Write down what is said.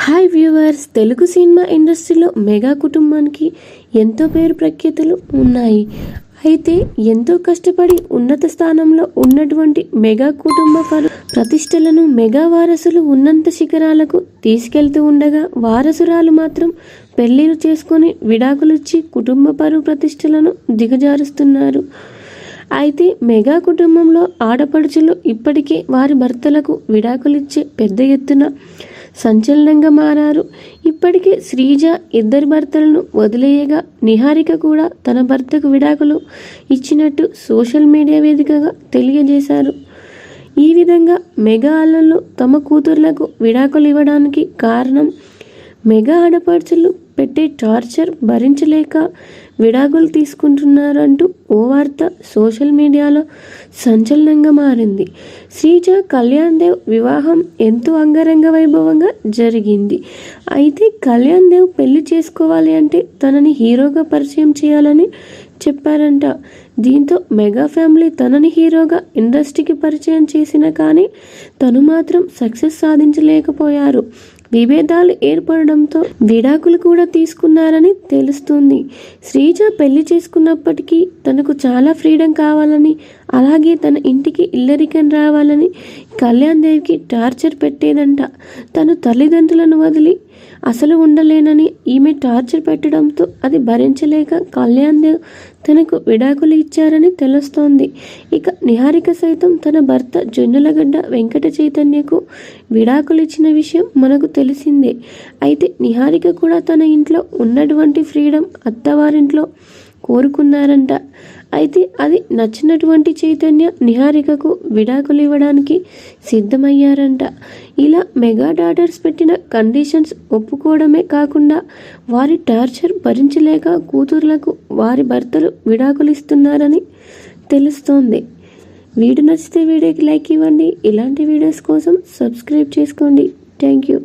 Hi viewers, Telugu cinema ఇండస్ట్రీలో mega కుటుంబానికి ఎంతో పేరు ప్రఖ్యాతులు ఉన్నాయి. అయితే ఎంతో కష్టపడి ఉన్నత స్థానంలో ఉన్నటువంటి మెగా కుటుంబ ప్రతిష్టలను మెగా వారసులు ఉన్నంత శిఖరాలకు తీసుకెళ్తూ ఉండగా, వారసురాలు మాత్రం పెళ్లిళ్ళు చేసుకొని విడాకులిచ్చి కుటుంబ పరువు ప్రతిష్టలను దిగజారుస్తున్నారు. అయితే మెగా కుటుంబంలో ఆడపడుచులు ఇప్పటికే వారి భర్తలకు విడాకులిచ్చే పెద్ద ఎత్తున సంచలనంగా మారారు. ఇప్పటికే శ్రీజ ఇద్దరి భర్తలను వదిలేయగా, నిహారిక కూడా తన భర్తకు విడాకులు ఇచ్చినట్టు సోషల్ మీడియా వేదికగా తెలియజేశారు. ఈ విధంగా మెగా అల్లుళ్ళు తమ కూతుర్లకు విడాకులు ఇవ్వడానికి కారణం మెగా ఆడపడుచులు పెట్టే టార్చర్ భరించలేక విడాకులు తీసుకుంటున్నారంటూ ఓ వార్త సోషల్ మీడియాలో సంచలనంగా మారింది. శ్రీజ కళ్యాణ్ దేవ్ వివాహం ఎంతో అంగరంగ వైభవంగా జరిగింది. అయితే కళ్యాణ్ దేవ్ పెళ్లి చేసుకోవాలి అంటే తనని హీరోగా పరిచయం చేయాలని చెప్పారంట. దీంతో మెగా ఫ్యామిలీ తనని హీరోగా ఇండస్ట్రీకి పరిచయం చేసినా కానీ తను మాత్రం సక్సెస్ సాధించలేకపోయారు. విభేదాలు ఏర్పడడంతో విడాకులు కూడా తీసుకున్నారని తెలుస్తుంది. శ్రీజ పెళ్లి చేసుకున్నప్పటికీ తనకు చాలా ఫ్రీడమ్ కావాలని, అలాగే తన ఇంటికి ఇల్లరికం రావాలని కళ్యాణ్ దేవ్కి టార్చర్ పెట్టేదంట. తను తల్లిదండ్రులను వదిలి అసలు ఉండలేనని ఈమె టార్చర్ పెట్టడంతో అది భరించలేక కళ్యాణ్ దేవ్ తనకు విడాకులు ఇచ్చారని తెలుస్తోంది. ఇక నిహారిక సైతం తన భర్త జొన్నలగడ్డ వెంకట చైతన్యకు విడాకులు ఇచ్చిన విషయం మనకు తెలిసిందే. అయితే నిహారిక కూడా తన ఇంట్లో ఉన్నటువంటి ఫ్రీడమ్ అత్తవారింట్లో కోరుకున్నారంట. అయితే అది నచ్చినటువంటి చైతన్య నిహారికకు విడాకులు ఇవ్వడానికి సిద్ధమయ్యారంట. ఇలా మెగా డాటర్స్ పెట్టిన కండిషన్స్ ఒప్పుకోవడమే కాకుండా వారి టార్చర్ భరించలేక కూతుర్లకు వారి భర్తలు విడాకులు ఇస్తున్నారని తెలుస్తోంది. వీడియో నచ్చితే వీడియోకి లైక్ ఇవ్వండి. ఇలాంటి వీడియోస్ కోసం సబ్స్క్రైబ్ చేసుకోండి. Thank you.